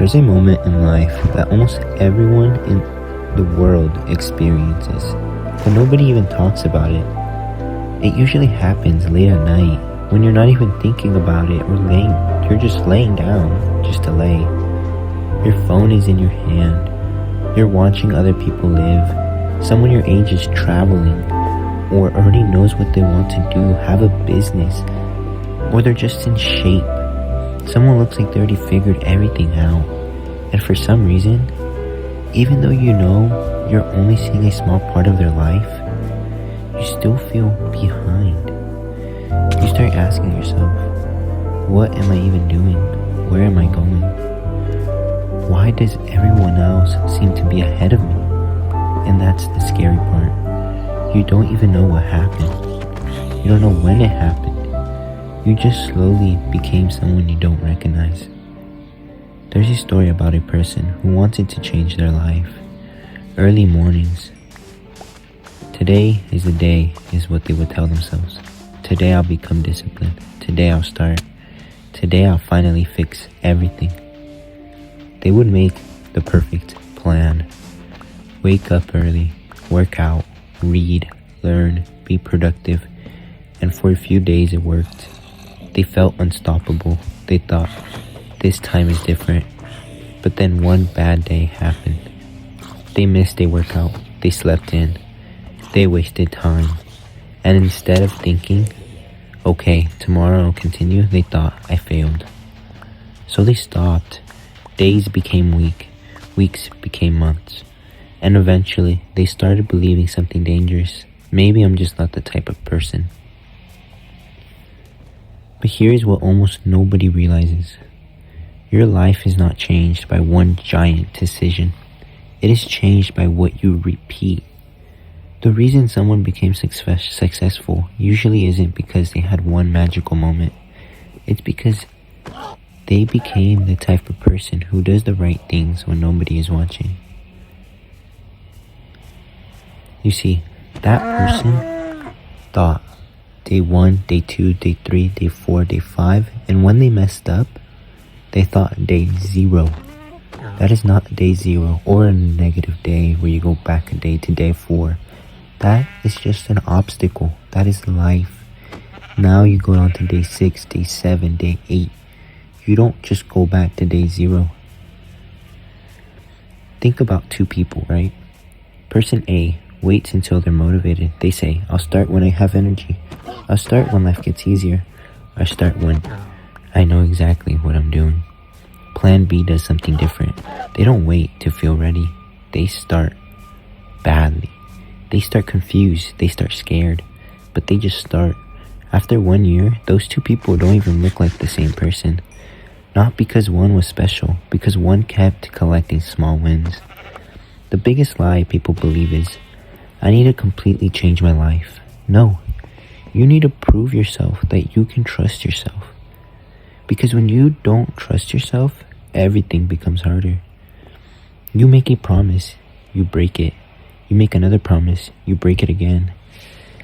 There's a moment in life that almost everyone in the world experiences, but nobody even talks about it. It usually happens late at night when you're not even thinking about it, or you're just laying down just to lay. Your phone is in your hand. You're watching other people live. Someone your age is traveling, or already knows what they want to do, have a business, or they're just in shape. Someone looks like they already figured everything out. And for some reason, even though you know you're only seeing a small part of their life, you still feel behind. You start asking yourself, what am I even doing? Where am I going? Why does everyone else seem to be ahead of me? And that's the scary part. You don't even know what happened. You don't know when it happened. You just slowly became someone you don't recognize. There's a story about a person who wanted to change their life. Early mornings. Today is the day, is what they would tell themselves. Today I'll become disciplined. Today I'll start. Today I'll finally fix everything. They would make the perfect plan. Wake up early, work out, read, learn, be productive. And for a few days it worked. They felt unstoppable. They thought, this time is different. But then one bad day happened. They missed a workout. They slept in. They wasted time. And instead of thinking, okay, tomorrow I'll continue, they thought, I failed. So they stopped. Days became weeks became months. And eventually, they started believing something dangerous. Maybe I'm just not the type of person. But here's what almost nobody realizes. Your life is not changed by one giant decision. It is changed by what you repeat. The reason someone became successful usually isn't because they had one magical moment. It's because they became the type of person who does the right things when nobody is watching. You see, that person thought day 1, day 2, day 3, day 4, day 5, and when they messed up, they thought day 0. That is not day 0 or a negative day where you go back a day to day 4. That is just an obstacle. That is life. Now you go on to day 6, day 7, day 8. You don't just go back to day 0. Think about two people, right? Person A waits until they're motivated. They say, I'll start when I have energy. I'll start when life gets easier. I'll start when I know exactly what I'm doing. Plan B does something different. They don't wait to feel ready. They start badly. They start confused. They start scared. But they just start. After 1 year, those two people don't even look like the same person. Not because one was special, because one kept collecting small wins. The biggest lie people believe is, I need to completely change my life. No, you need to prove yourself that you can trust yourself. Because when you don't trust yourself, everything becomes harder. You make a promise, you break it. You make another promise, you break it again.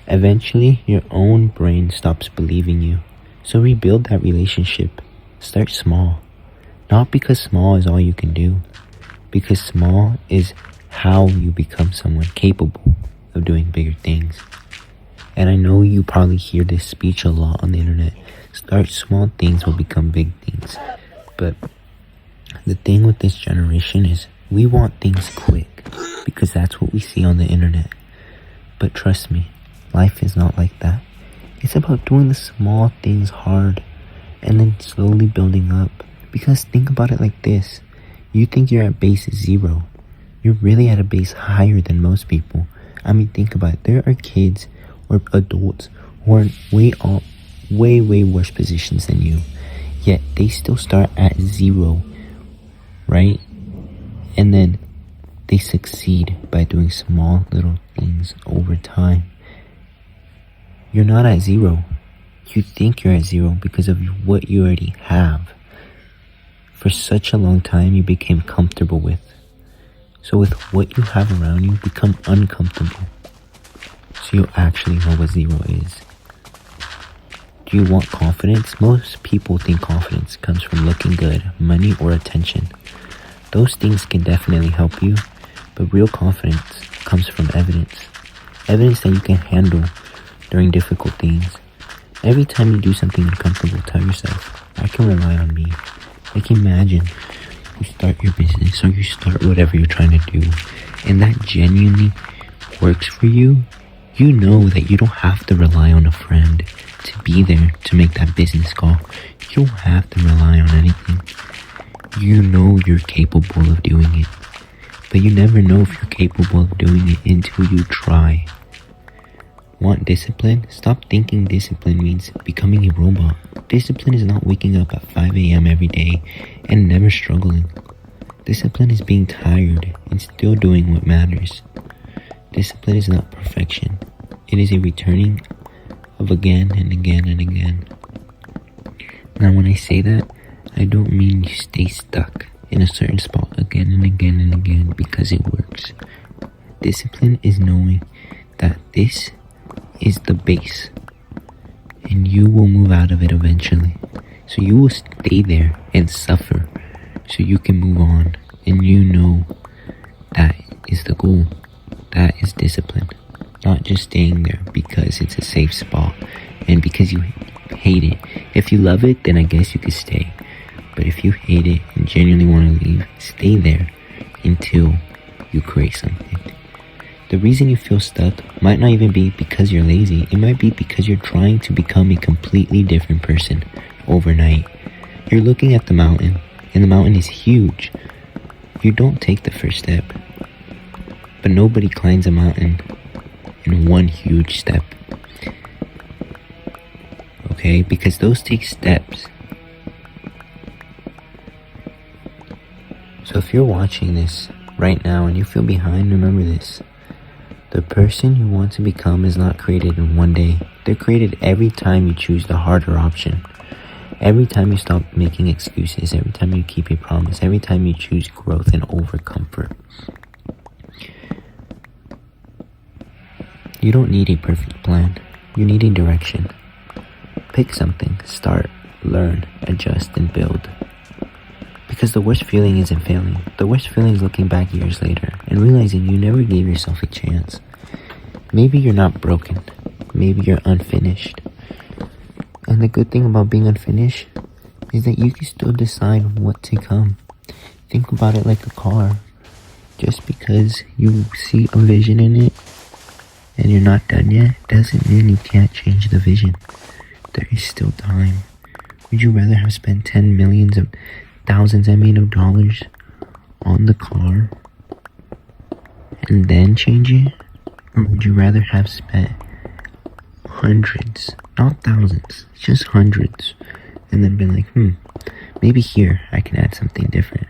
Eventually, your own brain stops believing you. So rebuild that relationship. Start small. Not because small is all you can do. Because small is how you become someone capable of doing bigger things. And I know you probably hear this speech a lot on the internet. Start small things will become big things. But the thing with this generation is we want things quick because that's what we see on the internet. But trust me, life is not like that. It's about doing the small things hard and then slowly building up. Because think about it like this. You think you're at base 0. You're really at a base higher than most people. I mean, think about it. There are kids or adults who are way worse positions than you. Yet they still start at 0, right? And then they succeed by doing small little things over time. You're not at 0. You think you're at 0 because of what you already have. For such a long time, you became comfortable with. So with what you have around you, become uncomfortable. So you actually know what 0 is. Do you want confidence? Most people think confidence comes from looking good, money, or attention. Those things can definitely help you, but real confidence comes from evidence. Evidence that you can handle during difficult things. Every time you do something uncomfortable, tell yourself, I can rely on me. Like imagine you start your business or you start whatever you're trying to do, and that genuinely works for you. You know that you don't have to rely on a friend to be there to make that business call. You don't have to rely on anything. You know you're capable of doing it, but you never know if you're capable of doing it until you try. Want discipline? Stop thinking discipline means becoming a robot. Discipline is not waking up at 5 a.m. every day and never struggling. Discipline is being tired and still doing what matters. Discipline is not perfection. It is a returning of again and again and again. Now when I say that, I don't mean you stay stuck in a certain spot again and again and again because it works. Discipline is knowing that this is the base and you will move out of it eventually. So you will stay there and suffer so you can move on, and you know that is the goal. That is discipline. Not just staying there because it's a safe spot and because you hate it. If you love it, then I guess you could stay. But if you hate it and genuinely want to leave, stay there until you create something. The reason you feel stuck might not even be because you're lazy. It might be because you're trying to become a completely different person overnight. You're looking at the mountain, and the mountain is huge. You don't take the first step. But nobody climbs a mountain in one huge step. Okay? Because those take steps. So if you're watching this right now and you feel behind, remember this. The person you want to become is not created in one day. They're created every time you choose the harder option. Every time you stop making excuses. Every time you keep a promise. Every time you choose growth and over comfort. You don't need a perfect plan. You need a direction. Pick something. Start, learn, adjust, and build. Because the worst feeling isn't failing. The worst feeling is looking back years later and realizing you never gave yourself a chance. Maybe you're not broken. Maybe you're unfinished. And the good thing about being unfinished is that you can still decide what to come. Think about it like a car. Just because you see a vision in it and you're not done yet doesn't mean you can't change the vision. There is still time. Would you rather have spent thousands of dollars on the car and then change it? Or would you rather have spent hundreds, not thousands, just hundreds, and then been like, maybe here I can add something different?